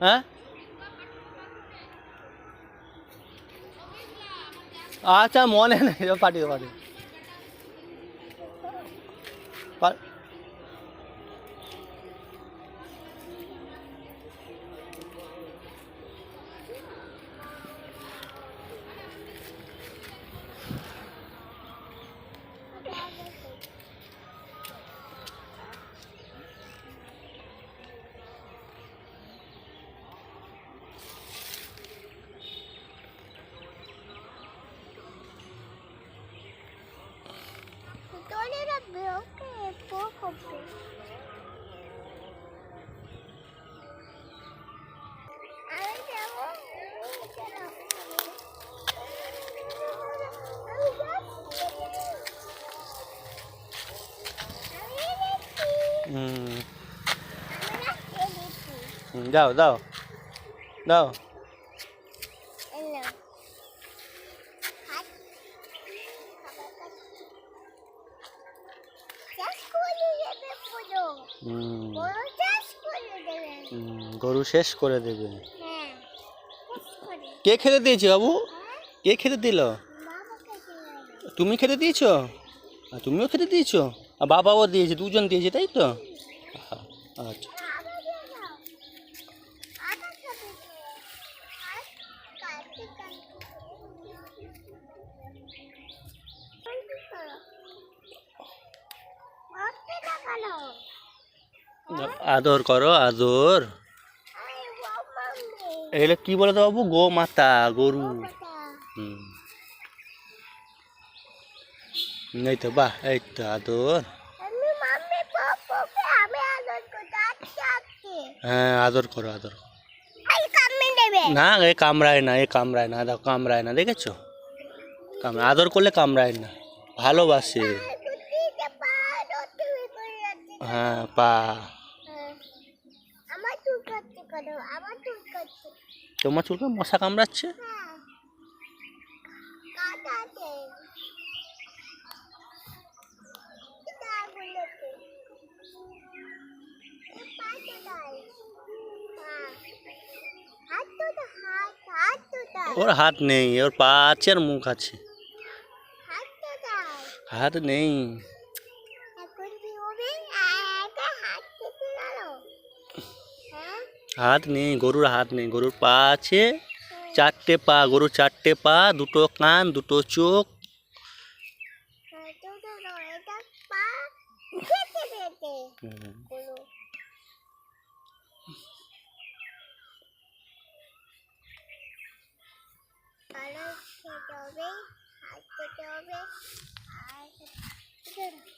হ্যাঁ আচ্ছা মনে নেই পাঠিয়ে পাঠিয়ে দাও দাও দাও গরু শেষ করে দেবে কে খেতে দিয়েছে বাবু কে খেতে দিল তুমি খেতে দিয়েছো তুমিও খেতে দিয়েছো আর বাবাও দিয়েছে দুজন দিয়েছে তাই তো আচ্ছা আদর করো আদর এগুলো কি বলে তো বাবু গো মাতা গরু এই তো বাহ এই তো আদর হ্যাঁ আদর করো আদর না এ কামড়ায় না দেখো কামড়ায় না দেখেছো আদর করলে কামড়ায় না ভালোবাসে হ্যাঁ পা তোমার চুলকে মশা কামড়াচ্ছে ওর হাত নেই ওর পা আছে আর মুখ আছে হাত নেই হাত নেই গরুর হাত নেই গরুর পা আছে চারটে পা গরুর চারটে পা দুটো কান দুটো চোখ ভালো খেতে হবে হাত খেতে হবে আর